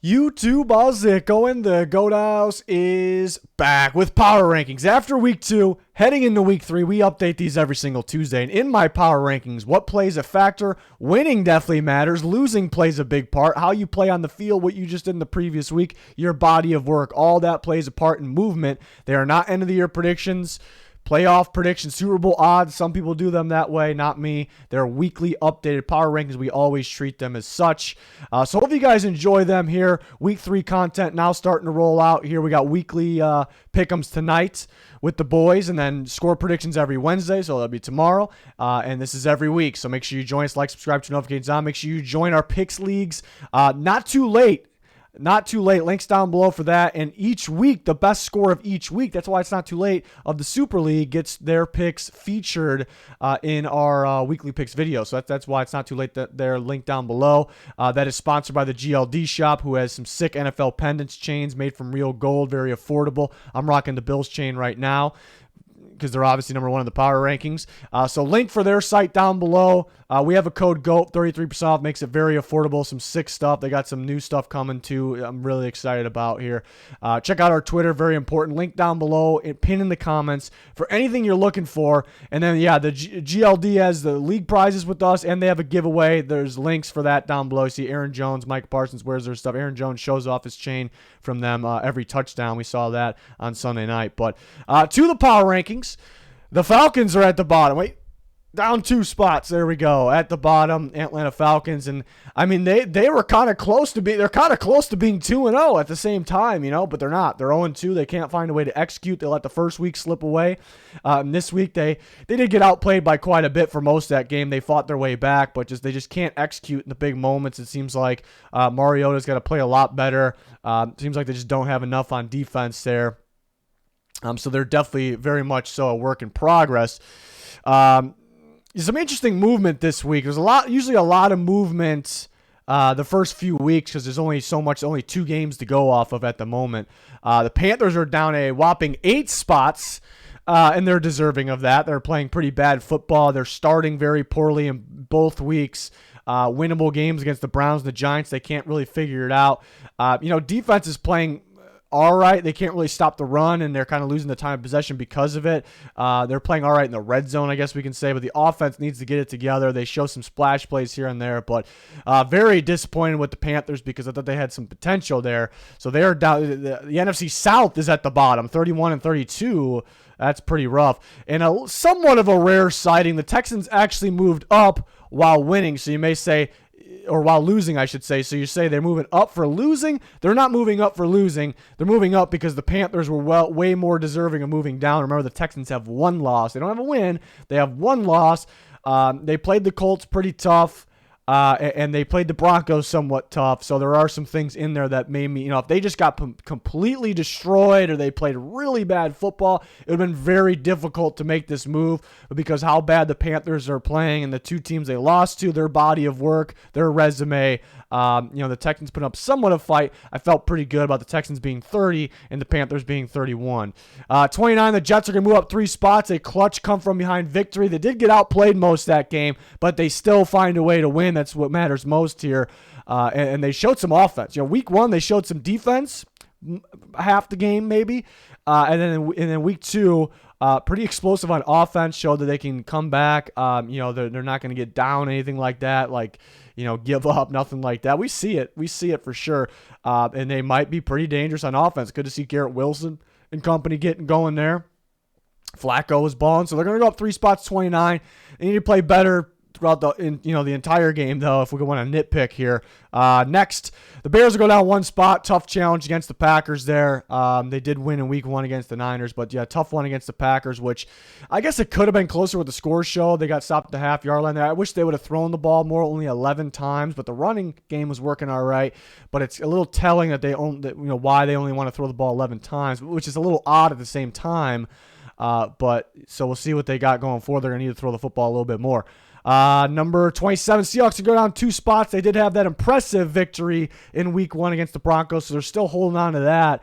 YouTube, how's it going? The Goat House is back with power rankings. After week 2, heading into week 3, we update these every single Tuesday. And in my power rankings, what plays a factor? Winning definitely matters. Losing plays a big part. How you play on the field, what you just did in the previous week, your body of work, all that plays a part in movement. They are not end of the year predictions. Playoff predictions, Super Bowl odds. Some people do them that way, not me. They're weekly updated power rankings. We always treat them as such. So hope you guys enjoy them here. Week 3 content now starting to roll out here. We got weekly pick'ems tonight with the boys, and then score predictions every Wednesday, so that'll be tomorrow. And this is every week, so make sure you join us, like, subscribe, turn notifications on. Make sure you join our picks leagues. Not too late. Not too late. Links down below for that. And each week, the best score of each week, that's why it's not too late, of the Super League gets their picks featured in our weekly picks video. So that's why it's not too late. They're linked down below. That is sponsored by the GLD shop, who has some sick NFL pendants chains made from real gold, very affordable. I'm rocking the Bills chain right now, because they're obviously number 1 in the power rankings. So link for their site down below. We have a code GOAT, 33% off, makes it very affordable. Some sick stuff. They got some new stuff coming too. I'm really excited about here. Check out our Twitter, very important. Link down below, pin in the comments for anything you're looking for. And then, yeah, the GLD has the league prizes with us, and they have a giveaway. There's links for that down below. You see Aaron Jones, Mike Parsons wears their stuff. Aaron Jones shows off his chain from them every touchdown. We saw that on Sunday night. But to the power rankings. The Falcons are at the bottom. Wait, down 2 spots. There we go. At the bottom, Atlanta Falcons, and I mean they were kind of close to being. They're kind of close to being 2-0 at the same time, but they're not. They're 0-2. They can't find a way to execute. They let the first week slip away. This week they did get outplayed by quite a bit for most of that game. They fought their way back, but they just can't execute in the big moments. It seems like Mariota's got to play a lot better. Seems like they just don't have enough on defense there. So they're definitely very much so a work in progress. Some interesting movement this week. There's usually a lot of movement the first few weeks because there's only 2 games to go off of at the moment. The Panthers are down a whopping 8 spots, and they're deserving of that. They're playing pretty bad football. They're starting very poorly in both weeks. Winnable games against the Browns and the Giants. They can't really figure it out. Defense is playing all right. They can't really stop the run, and they're kind of losing the time of possession because of it. They're playing all right in the red zone, I guess we can say, but the offense needs to get it together. They show some splash plays here and there, but very disappointed with the Panthers because I thought they had some potential there. So they are down. The NFC South is at the bottom, 31-32. That's pretty rough. And somewhat of a rare sighting. The Texans actually moved up while winning, so you may say, or while losing, I should say. So you say they're moving up for losing. They're not moving up for losing. They're moving up because the Panthers were way more deserving of moving down. Remember, the Texans have 1 loss. They don't have a win. They have 1 loss. They played the Colts pretty tough. And they played the Broncos somewhat tough, so there are some things in there that made me, if they just got completely destroyed or they played really bad football, it would have been very difficult to make this move. But because how bad the Panthers are playing and the 2 teams they lost to, their body of work, their resume, the Texans put up somewhat of a fight. I felt pretty good about the Texans being 30 and the Panthers being 31. 29, the Jets are going to move up 3 spots. A clutch come from behind victory. They did get outplayed most of that game, but they still find a way to win. That's what matters most here. And they showed some offense. Week 1, they showed some defense, half the game maybe. And then week 2, pretty explosive on offense, showed that they can come back. They're not going to get down, anything like that, give up, nothing like that. We see it for sure. And they might be pretty dangerous on offense. Good to see Garrett Wilson and company getting going there. Flacco was balling, so they're going to go up 3 spots, 29. They need to play better throughout the entire game, though, if we want to nitpick here. Next, the Bears will go down 1 spot. Tough challenge against the Packers there. They did win in week 1 against the Niners, but yeah, tough one against the Packers, which I guess it could have been closer with the score show. They got stopped at the half-yard line there. I wish they would have thrown the ball more, only 11 times, but the running game was working all right. But it's a little telling that why they only want to throw the ball 11 times, which is a little odd at the same time. But so we'll see what they got going forward. They're going to need to throw the football a little bit more. Number 27, Seahawks to go down 2 spots. They did have that impressive victory in week 1 against the Broncos, so they're still holding on to that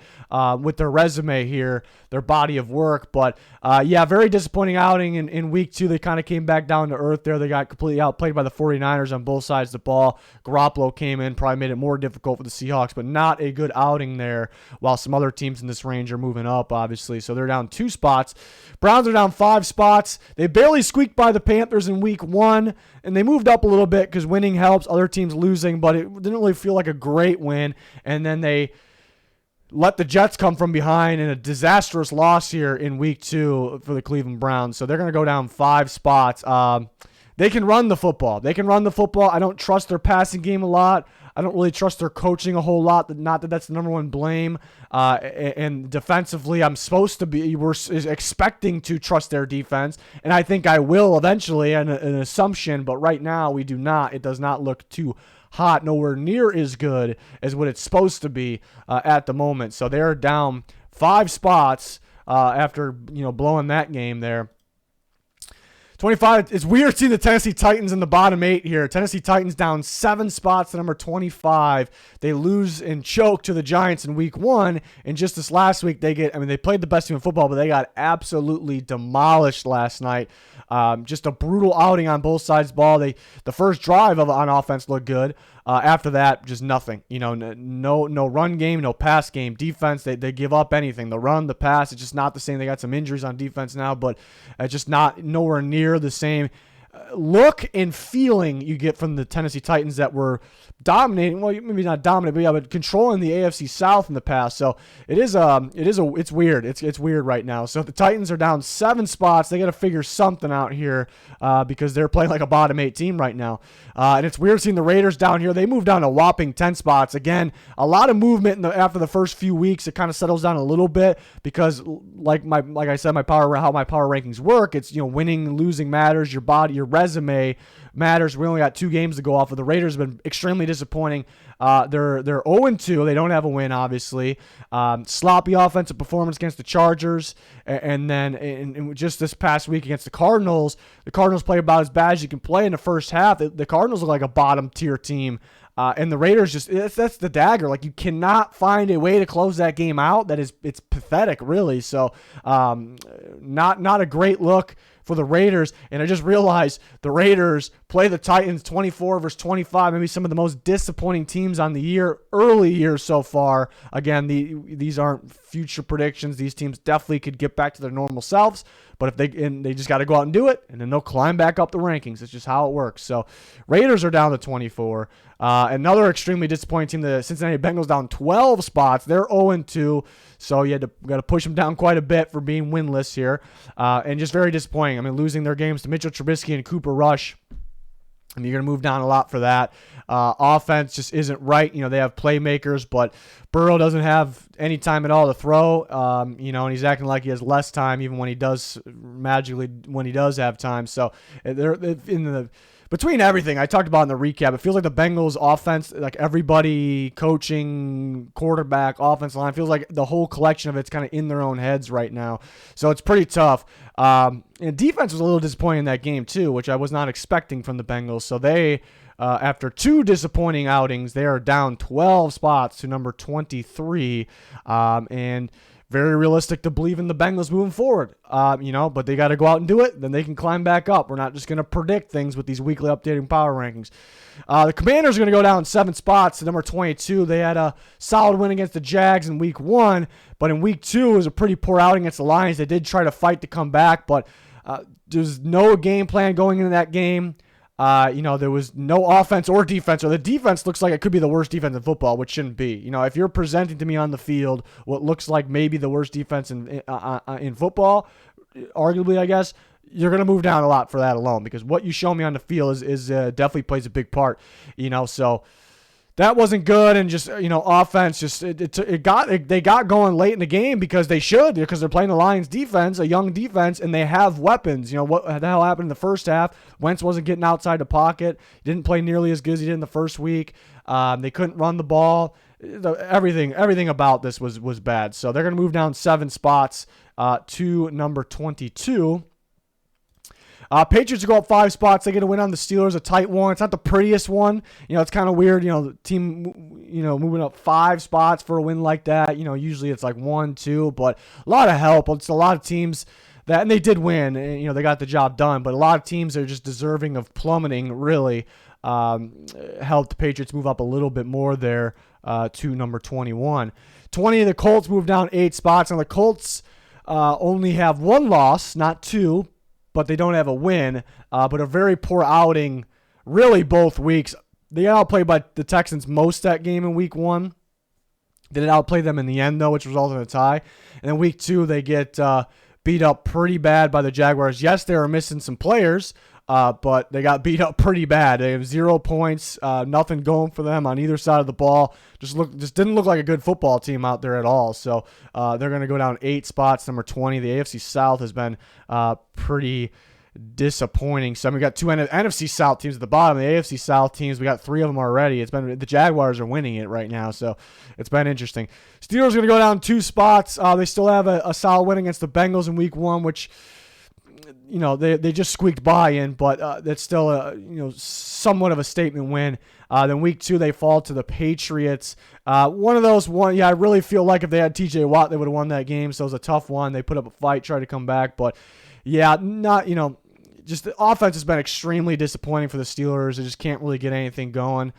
with their resume here, their body of work. But, yeah, very disappointing outing in week 2. They kind of came back down to earth there. They got completely outplayed by the 49ers on both sides of the ball. Garoppolo came in, probably made it more difficult for the Seahawks, but not a good outing there, while some other teams in this range are moving up, obviously. So they're down 2 spots. Browns are down 5 spots. They barely squeaked by the Panthers in week 1, and they moved up a little bit because winning helps, other teams losing, but it didn't really feel like a great win. And then they let the Jets come from behind in a disastrous loss here in week 2 for the Cleveland Browns. So they're going to go down 5 spots. They can run the football. I don't trust their passing game a lot. I don't really trust their coaching a whole lot. Not that that's the number one blame. And defensively, we're expecting to trust their defense. And I think I will eventually, an assumption. But right now, we do not. It does not look too hot. Nowhere near as good as what it's supposed to be at the moment. So they're down 5 spots after blowing that game there. 25, it's weird seeing the Tennessee Titans in the bottom 8 here. Tennessee Titans down 7 spots to number 25. They lose and choke to the Giants in week 1. And just this last week, they played the best team in football, but they got absolutely demolished last night. Just a brutal outing on both sides of the ball. The first drive on offense looked good. After that, just nothing. No run game, no pass game. Defense, they give up anything. The run, the pass, it's just not the same. They got some injuries on defense now, but just nowhere near the same look and feeling you get from the Tennessee Titans that were dominating. Well, maybe not dominating, but controlling the AFC South in the past. So it's weird. It's weird right now. So the Titans are down 7 spots. They got to figure something out here because they're playing like a bottom 8 team right now. And it's weird seeing the Raiders down here. They moved down a whopping 10 spots. Again, a lot of movement after the first few weeks. It kind of settles down a little bit because, like I said, how my power rankings work. It's winning and losing matters. Your body, your resume matters. We only got 2 games to go off of. The Raiders have been extremely disappointing. They're 0-2. They don't have a win, obviously. Sloppy offensive performance against the Chargers, and then in just this past week against the Cardinals played about as bad as you can play in the first half. The Cardinals look like a bottom tier team. And the Raiders that's the dagger. Like, you cannot find a way to close that game out. It's pathetic, really. So, not a great look for the Raiders. And I just realized the Raiders play the Titans 24 versus 25, maybe some of the most disappointing teams on the early year so far. Again, these aren't future predictions. These teams definitely could get back to their normal selves, but if they just got to go out and do it, and then they'll climb back up the rankings. It's just how it works. So Raiders are down to 24. Another extremely disappointing team, the Cincinnati Bengals, down 12 spots. They're 0-2, so you got to push them down quite a bit for being winless here, and just very disappointing. Losing their games to Mitchell Trubisky and Cooper Rush. You're going to move down a lot for that. Offense just isn't right. They have playmakers, but Burrow doesn't have any time at all to throw. And he's acting like he has less time even when he does have time. So they're between everything I talked about in the recap, it feels like the Bengals offense, like everybody, coaching, quarterback, offensive line, feels like the whole collection of it's kind of in their own heads right now. So it's pretty tough. And defense was a little disappointing in that game too, which I was not expecting from the Bengals. So they, after 2 disappointing outings, they are down 12 spots to number 23. And very realistic to believe in the Bengals moving forward, but they got to go out and do it. Then they can climb back up. We're not just going to predict things with these weekly updating power rankings. The Commanders are going to go down 7 spots to number 22. They had a solid win against the Jags in week 1, but in week 2, it was a pretty poor outing against the Lions. They did try to fight to come back, but there's no game plan going into that game. There was no offense or defense, or the defense looks like it could be the worst defense in football, which shouldn't be. If you're presenting to me on the field what looks like maybe the worst defense in football, arguably, I guess, you're going to move down a lot for that alone, because what you show me on the field is definitely plays a big part, so that wasn't good. And just, offense, they got going late in the game because they're playing the Lions defense, a young defense, and they have weapons. What the hell happened in the first half? Wentz wasn't getting outside the pocket. He didn't play nearly as good as he did in the first week. They couldn't run the ball. Everything about this was bad. So they're going to move down 7 spots to number 22. Patriots go up 5 spots. They get a win on the Steelers, a tight one. It's not the prettiest one. It's kind of weird. The team, moving up 5 spots for a win like that. Usually it's like 1, 2, but a lot of help. It's a lot of teams and they did win. And, they got the job done, but a lot of teams are just deserving of plummeting. Really helped the Patriots move up a little bit more there to number 21. 20, the Colts moved down 8 spots. Now the Colts only have 1 loss, not 2, but they don't have a win. But a very poor outing, really both weeks. They got outplayed by the Texans most that game in week 1. They did outplay them in the end, though, which resulted in a tie. And then week 2, they get beat up pretty bad by the Jaguars. Yes, they were missing some players, but they got beat up pretty bad. They have 0 points, nothing going for them on either side of the ball. Just didn't look like a good football team out there at all. So they're going to go down 8 spots, number 20. The AFC South has been pretty disappointing. So we got 2 NFC South teams at the bottom. The AFC South teams, we got 3 of them already. It's been the Jaguars are winning it right now, so it's been interesting. Steelers are going to go down 2 spots. They still have a solid win against the Bengals in week 1, which they just squeaked by in, but that's still somewhat of a statement win. Then week 2 they fall to the Patriots. One of those I really feel like if they had TJ Watt they would have won that game. So it was a tough one. They put up a fight, tried to come back, but just the offense has been extremely disappointing for the Steelers. They just can't really get anything going.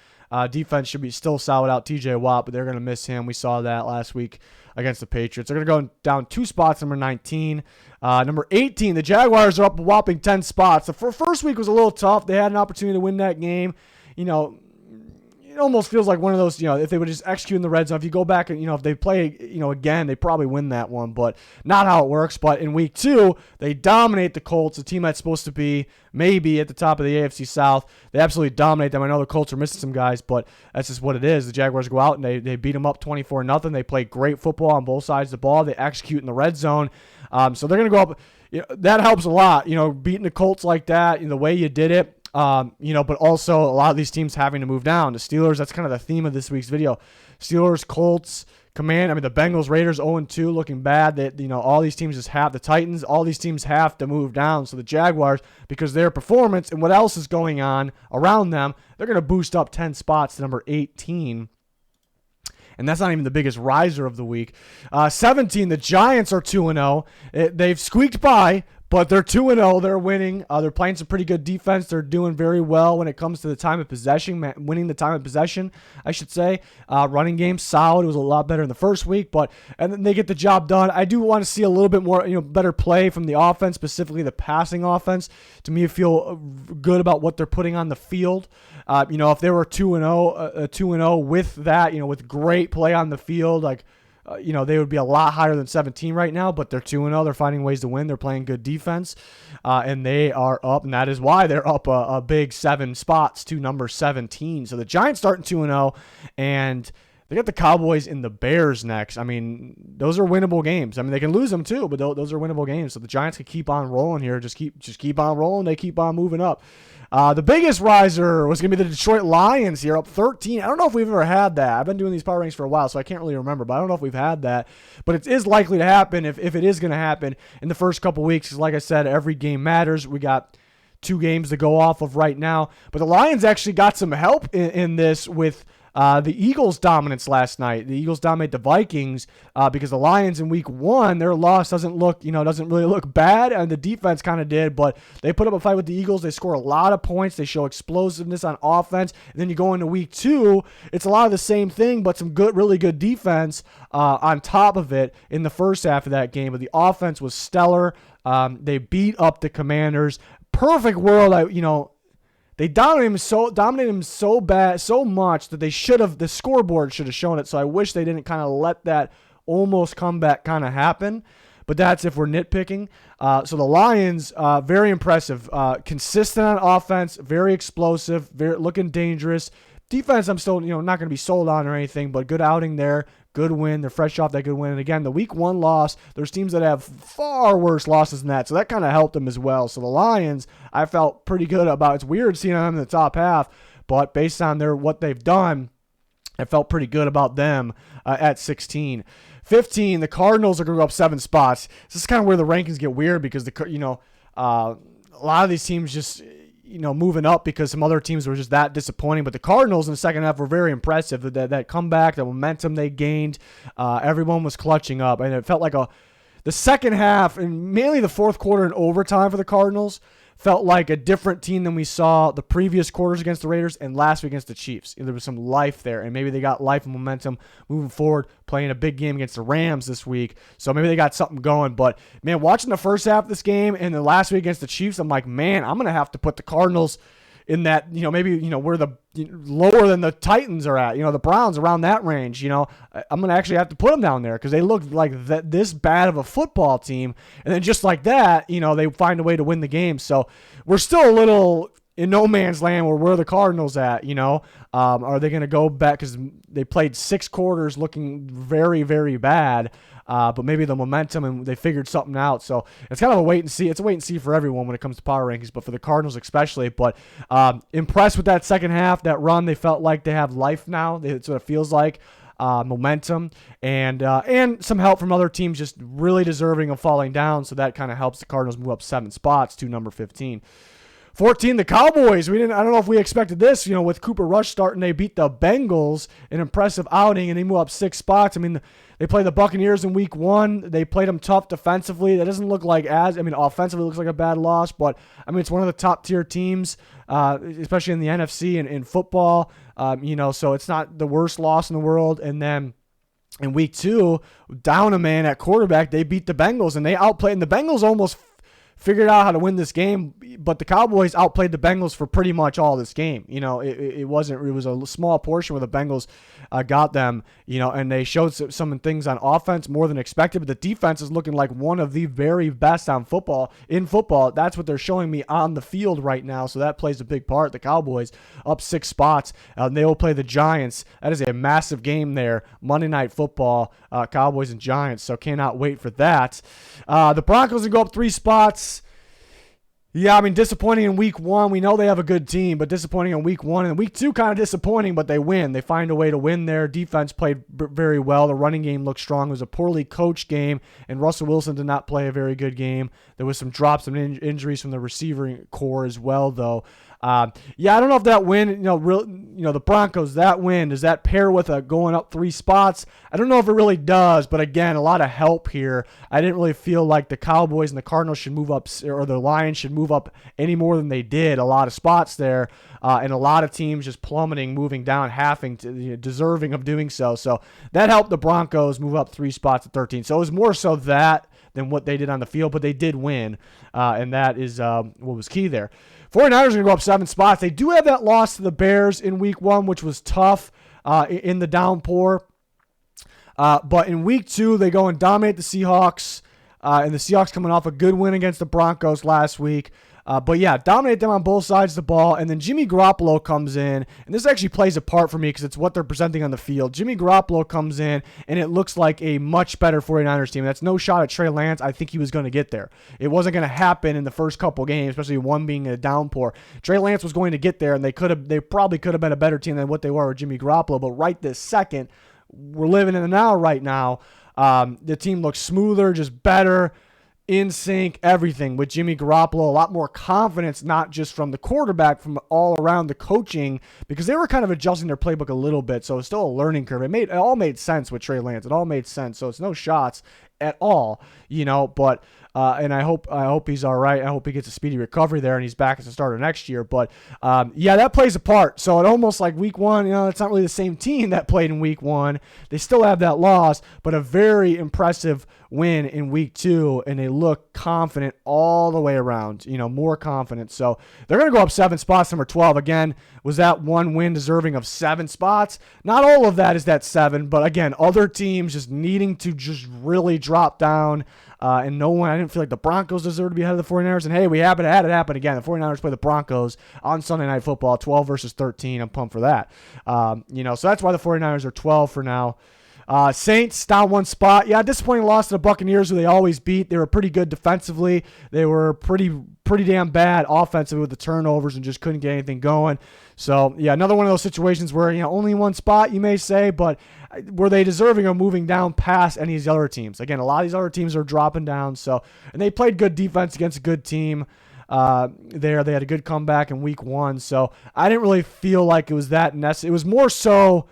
Defense should be still solid out TJ Watt, but they're going to miss him. We saw that last week against the Patriots. They're going to go down 2 spots, number 19. Number 18, the Jaguars are up a whopping 10 spots. The first week was a little tough. They had an opportunity to win that game. It almost feels like one of those, if they would just execute in the red zone. If you go back and, if they play, again, they probably win that one, but not how it works. But in week 2, they dominate the Colts, a team that's supposed to be maybe at the top of the AFC South. They absolutely dominate them. I know the Colts are missing some guys, but that's just what it is. The Jaguars go out and they beat them up 24-0. They play great football on both sides of the ball. They execute in the red zone. So they're going to go up. That helps a lot, beating the Colts like that, the way you did it. But also a lot of these teams having to move down. The Steelers, that's kind of the theme of this week's video. Steelers, Colts, the Bengals, Raiders 0-2 looking bad. That all these teams just have the Titans. All these teams have to move down. So the Jaguars, because their performance and what else is going on around them, they're going to boost up 10 spots to number 18. And that's not even the biggest riser of the week. 17, the Giants are 2-0. They've squeaked by, but they're 2-0. They're winning. They're playing some pretty good defense. They're doing very well when it comes to the time of possession, winning the time of possession, I should say. Running game, solid. It was a lot better in the first week, and then they get the job done. I do want to see a little bit more, better play from the offense, specifically the passing offense. To me, I feel good about what they're putting on the field. If they were 2-0 with that, with great play on the field, they would be a lot higher than 17 right now, but they're 2-0. They're finding ways to win. They're playing good defense, and they are up, and that is why they're up a big 7 spots to number 17. So the Giants starting 2-0, and they got the Cowboys and the Bears next. Those are winnable games. They can lose them too, but those are winnable games. So the Giants can keep on rolling here. Just keep on rolling. They keep on moving up. The biggest riser was going to be the Detroit Lions here, up 13. I don't know if we've ever had that. I've been doing these power ranks for a while, so I can't really remember, but I don't know if we've had that. But it is likely to happen if it is going to happen in the first couple weeks. Because like I said, every game matters. We got 2 games to go off of right now. But the Lions actually got some help in this with the Eagles' dominance last night. The Eagles dominate the Vikings because the Lions in week 1, their loss doesn't really look bad, and the defense kind of did, but they put up a fight with the Eagles. They score a lot of points. They show explosiveness on offense. And then you go into week 2, it's a lot of the same thing, but some really good defense on top of it in the first half of that game. But the offense was stellar. They beat up the Commanders. Perfect world, they dominated him so bad, so much that the scoreboard should have shown it. So I wish they didn't kind of let that almost comeback kind of happen. But that's if we're nitpicking. So the Lions, very impressive, consistent on offense, very explosive, looking dangerous. Defense, I'm still not going to be sold on or anything, but good outing there. Good win. They're fresh off that good win. And again, the week 1 loss, there's teams that have far worse losses than that. So that kind of helped them as well. So the Lions, I felt pretty good about. It's weird seeing them in the top half, but based on what they've done, I felt pretty good about them at 16. 15, the Cardinals are going to go up 7 spots. This is kind of where the rankings get weird because a lot of these teams just, moving up because some other teams were just that disappointing. But the Cardinals in the second half were very impressive. That comeback, the momentum they gained, everyone was clutching up. And it felt like the second half, and mainly the fourth quarter and overtime for the Cardinals, felt like a different team than we saw the previous quarters against the Raiders and last week against the Chiefs. There was some life there, and maybe they got life and momentum moving forward, playing a big game against the Rams this week. So maybe they got something going. But, man, watching the first half of this game and the last week against the Chiefs, I'm like, man, I'm going to have to put the Cardinals in that, maybe, where the lower than the Titans are at, the Browns around that range, I'm going to actually have to put them down there because they look like this bad of a football team. And then just like that, they find a way to win the game. So we're still a little in no man's land where the Cardinals at, are they going to go back because they played 6 quarters looking very, very bad. But maybe the momentum and they figured something out. So it's kind of a wait and see. It's a wait and see for everyone when it comes to power rankings, but for the Cardinals especially. But impressed with that second half, that run. They felt like they have life now. That's what it feels like. Momentum and some help from other teams just really deserving of falling down. So that kind of helps the Cardinals move up 7 spots to number 15. 14, the Cowboys. I don't know if we expected this, with Cooper Rush starting, they beat the Bengals, an impressive outing, and they move up 6 spots. I mean, they played the Buccaneers in week 1. They played them tough defensively. That doesn't look like offensively it looks like a bad loss, but it's one of the top tier teams, especially in the NFC and in football, so it's not the worst loss in the world. And then in week 2, down a man at quarterback, they beat the Bengals, and they outplayed, and the Bengals almost figured out how to win this game, but the Cowboys outplayed the Bengals for pretty much all this game. It was a small portion where the Bengals got them, and they showed some things on offense more than expected, but the defense is looking like one of the very best in football. That's what they're showing me on the field right now, so that plays a big part. The Cowboys up 6 spots. They will play the Giants. That is a massive game there, Monday Night Football, Cowboys and Giants, so cannot wait for that. The Broncos will go up 3 spots. Yeah, disappointing in week 1. We know they have a good team, but disappointing in week 1. And week 2, kind of disappointing, but they win. They find a way to win there. Defense played very well. The running game looked strong. It was a poorly coached game, and Russell Wilson did not play a very good game. There was some drops and injuries from the receiving core as well, though. I don't know if that win, the Broncos, that win, does that pair with a going up 3 spots? I don't know if it really does, but again, a lot of help here. I didn't really feel like the Cowboys and the Cardinals should move up, or the Lions should move up any more than they did. A lot of spots there, and a lot of teams just plummeting, moving down, having to, deserving of doing so. So that helped the Broncos move up 3 spots to 13. So it was more so that than what they did on the field, but they did win, and that is what was key there. 49ers are going to go up 7 spots. They do have that loss to the Bears in week 1, which was tough in the downpour. But in week 2, they go and dominate the Seahawks, and the Seahawks coming off a good win against the Broncos last week. But yeah, dominate them on both sides of the ball. And then Jimmy Garoppolo comes in, and this actually plays a part for me because it's what they're presenting on the field. Jimmy Garoppolo comes in, and it looks like a much better 49ers team. That's no shot at Trey Lance. I think he was going to get there. It wasn't going to happen in the first couple games, especially one being a downpour. Trey Lance was going to get there, and they probably could have been a better team than what they were with Jimmy Garoppolo. But right this second, we're living in the now right now. The team looks smoother, just better, in sync, everything with Jimmy Garoppolo, a lot more confidence, not just from the quarterback, from all around the coaching, because they were kind of adjusting their playbook a little bit, so it's still a learning curve. It all made sense with Trey Lance. It all made sense, so it's no shots at all, but and I hope he's all right. I hope he gets a speedy recovery there and he's back as a starter next year. But that plays a part. So it almost like week 1, it's not really the same team that played in week 1. They still have that loss, but a very impressive win in week 2, and they look confident all the way around, more confident. So they're going to go up 7 spots, number 12. Again, was that one win deserving of 7 spots? Not all of that is that 7, but again, other teams just needing to just really drop down. And I didn't feel like the Broncos deserve to be ahead of the 49ers. And hey, we had it happen again. The 49ers play the Broncos on Sunday Night Football, 12 versus 13. I'm pumped for that. So that's why the 49ers are 12 for now. Saints down 1 spot. Yeah, disappointing loss to the Buccaneers, who they always beat. They were pretty good defensively. They were pretty damn bad offensively with the turnovers and just couldn't get anything going. So, yeah, another one of those situations where, only 1 spot, you may say, but were they deserving of moving down past any of these other teams? Again, a lot of these other teams are dropping down. So, and they played good defense against a good team. there. They had a good comeback in week 1. So I didn't really feel like it was that necessary. It was more so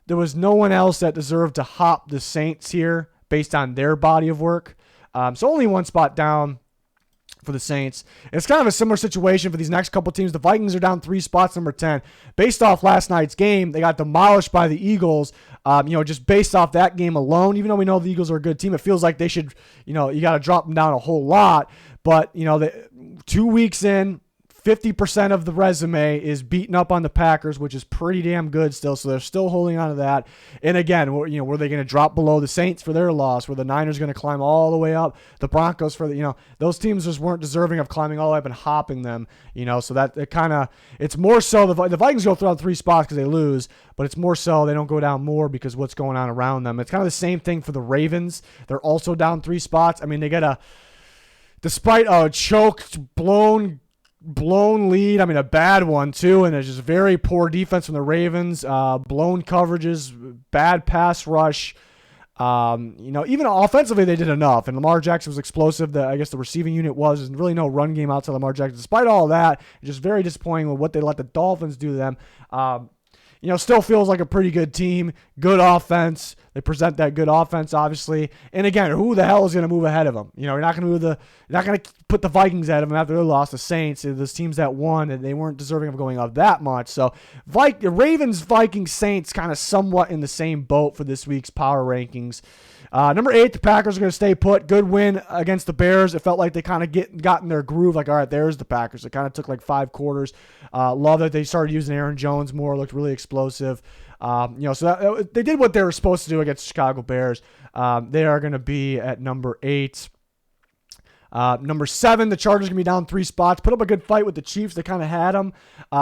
there was no one else that deserved to hop the Saints here based on their body of work. So only one spot down for the Saints. It's kind of a similar situation for these next couple teams. The Vikings are down 3 spots, number 10. Based off last night's game, they got demolished by the Eagles. Just based off that game alone, even though we know the Eagles are a good team, it feels like they should, you got to drop them down a whole lot. But, 2 weeks in, 50% of the resume is beating up on the Packers, which is pretty damn good still. So they're still holding on to that. And again, were they going to drop below the Saints for their loss? Were the Niners going to climb all the way up? The Broncos for those teams just weren't deserving of climbing all the way up and hopping them. So that it's more so the Vikings go through 3 spots because they lose, but it's more so they don't go down more because what's going on around them. It's kind of the same thing for the Ravens. They're also down 3 spots. I mean, they get despite a choked, blown lead, a bad one too, and it's just very poor defense from the Ravens, blown coverages, bad pass rush. Even offensively they did enough, and Lamar Jackson was explosive. I guess the receiving unit was. There's really no run game outside Lamar Jackson. Despite all that, it's just very disappointing with what they let the Dolphins do to them. Still feels like a pretty good team, good offense. They present that good offense, obviously. And again, who the hell is going to move ahead of them? You're not going to put the Vikings ahead of them after they lost the Saints. Those teams that won, and they weren't deserving of going up that much. So, Ravens, Vikings, Saints, kind of somewhat in the same boat for this week's power rankings. Number 8, the Packers are going to stay put. Good win against the Bears. It felt like they kind of got in their groove. Like, all right, there's the Packers. It kind of took like 5 quarters. Love that they started using Aaron Jones more. Looked really explosive. So they did what they were supposed to do against the Chicago Bears. They are going to be at number 8. Number 7, the Chargers are going to be down 3 spots. Put up a good fight with the Chiefs. They kind of had them.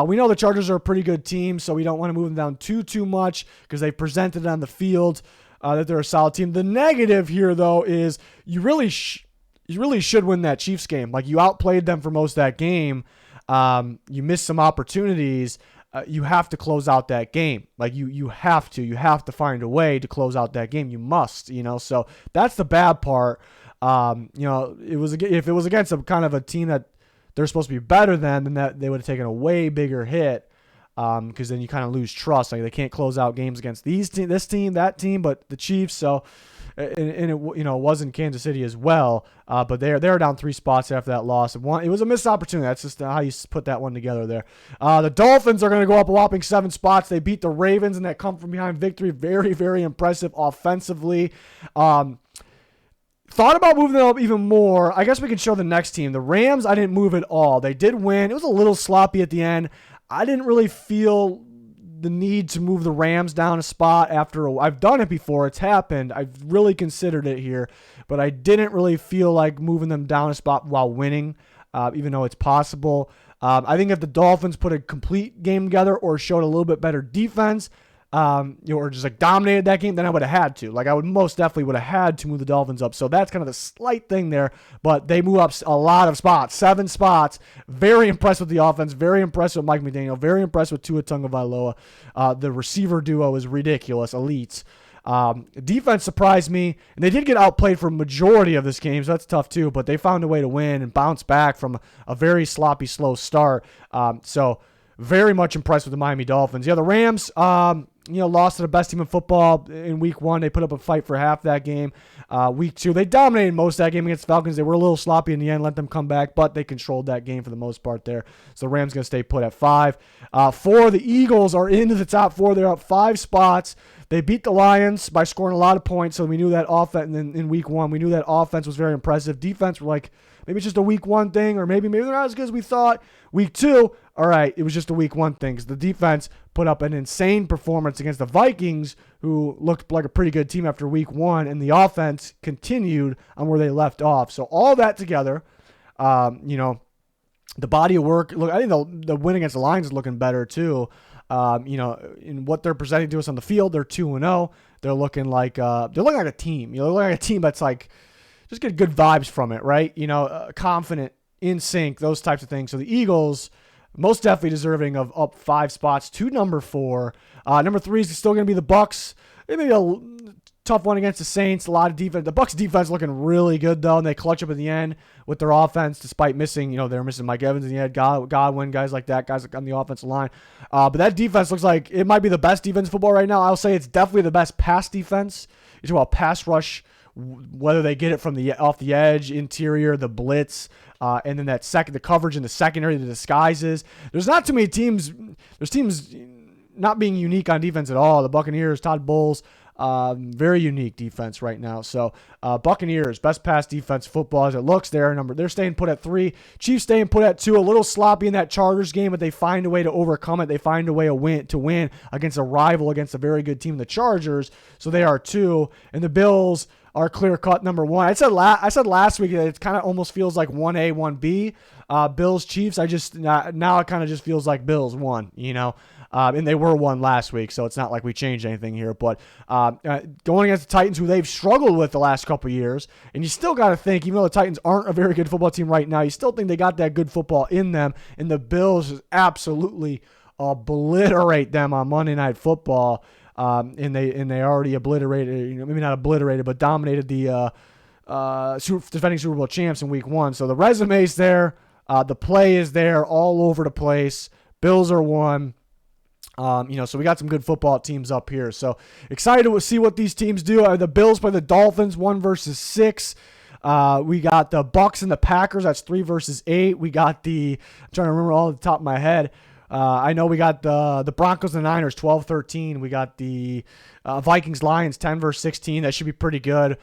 We know the Chargers are a pretty good team, so we don't want to move them down too much because they presented on the field that they're a solid team. The negative here, though, is you really should win that Chiefs game. Like, you outplayed them for most of that game. You missed some opportunities. You have to close out that game. Like, you have to find a way to close out that game. You must, so that's the bad part. If it was against a kind of a team that they're supposed to be better than, then that they would have taken a way bigger hit. Because then you kind of lose trust. Like, they can't close out games against this team, that team, but the Chiefs. So, and it wasn't Kansas City as well. But they're down 3 spots after that loss. It was a missed opportunity. That's just how you put that one together there. The Dolphins are going to go up a whopping 7 spots. They beat the Ravens in that come from behind victory. Very, very impressive offensively. Thought about moving them up even more. I guess we can show the next team. The Rams, I didn't move at all. They did win. It was a little sloppy at the end. I didn't really feel the need to move the Rams down a spot I've done it before. It's happened. I've really considered it here, but I didn't really feel like moving them down a spot while winning, even though it's possible. I think if the Dolphins put a complete game together or showed a little bit better defense, or just like dominated that game, then I would have had to. Like, I would most definitely would have had to move the Dolphins up. So that's kind of the slight thing there. But they move up a lot of spots, 7 spots. Very impressed with the offense. Very impressed with Mike McDaniel. Very impressed with Tua Tagovailoa. The receiver duo is ridiculous, elite. Defense surprised me, and they did get outplayed for a majority of this game, so that's tough too. But they found a way to win and bounce back from a very sloppy, slow start. So very much impressed with the Miami Dolphins. Yeah, the Rams, lost to the best team in football in week 1. They put up a fight for half that game. Week 2, they dominated most of that game against the Falcons. They were a little sloppy in the end, let them come back, but they controlled that game for the most part there. So the Rams going to stay put at 5. 4, the Eagles are into the top 4. They're up 5 spots. They beat the Lions by scoring a lot of points, so we knew that offense in week 1. We knew that offense was very impressive. Defense, were like, maybe it's just a week 1 thing, or maybe they're not as good as we thought. Week 2, all right, it was just a week 1 thing, because the defense put up an insane performance against the Vikings, who looked like a pretty good team after week 1, and the offense continued on where they left off. So all that together, the body of work, look, I think the win against the Lions is looking better too. In what they're presenting to us on the field, they're 2-0. They're looking like a team. They're looking like a team that's like, just get good vibes from it, right? Confident, in sync, those types of things. So the Eagles, most definitely deserving of up 5 spots to number 4. Number 3 is still going to be the Bucs. They maybe tough one against the Saints. A lot of defense. The Bucs defense looking really good though, and they clutch up at the end with their offense, despite missing. They're missing Mike Evans and you had Godwin, guys like that, guys on the offensive line. But that defense looks like it might be the best defense in football right now. I'll say it's definitely the best pass defense. You talk about pass rush, whether they get it from off the edge, interior, the blitz, and then the coverage in the secondary, the disguises. There's not too many teams. There's teams not being unique on defense at all. The Buccaneers, Todd Bowles, very unique defense right now. So Buccaneers, best pass defense football as it looks. They're staying put at 3. Chiefs staying put at 2. A little sloppy in that Chargers game, but they find a way to overcome it. They find a way to win against a rival, against a very good team, the Chargers. So they are 2. And the Bills are clear-cut number 1. I said last week that it kind of almost feels like 1A, 1B. Bills, Chiefs, now it kind of just feels like Bills 1, and they were 1 last week, so it's not like we changed anything here. But going against the Titans, who they've struggled with the last couple of years, and you still got to think, even though the Titans aren't a very good football team right now, you still think they got that good football in them, and the Bills just absolutely obliterate them on Monday Night Football. And they already obliterated, maybe not obliterated, but dominated the defending Super Bowl champs in Week 1. So the resume's there, the play is there, all over the place. Bills are 1. So we got some good football teams up here. So excited to see what these teams do. The Bills play the Dolphins 1 versus 6. We got the Bucs and the Packers. That's 3 versus 8. We got I'm trying to remember all at the top of my head. I know we got the Broncos and the Niners 12-13. We got the Vikings Lions 10 versus 16. That should be pretty good.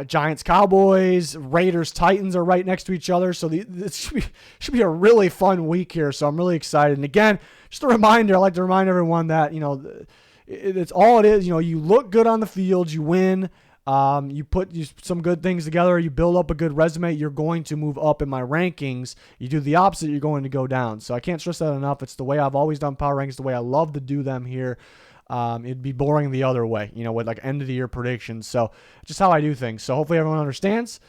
Giants Cowboys, Raiders Titans are right next to each other. So this should be a really fun week here. So I'm really excited. And again, just a reminder, I like to remind everyone that it's all it is. You look good on the field, you win. You put some good things together, you build up a good resume, you're going to move up in my rankings. You do the opposite, you're going to go down. So I can't stress that enough. It's the way I've always done power rankings, the way I love to do them here. It'd be boring the other way, with like end of the year predictions. So just how I do things. So hopefully everyone understands.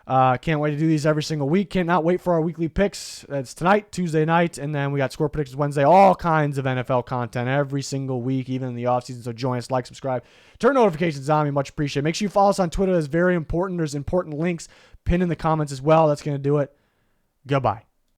Can't wait to do these every single week. Cannot wait for our weekly picks. It's tonight, Tuesday night, and then we got score predictions Wednesday. All kinds of NFL content every single week, even in the offseason. So join us, like, subscribe, turn notifications on. We much appreciate it. Make sure you follow us on Twitter. That's very important. There's important links pinned in the comments as well. That's going to do it. Goodbye.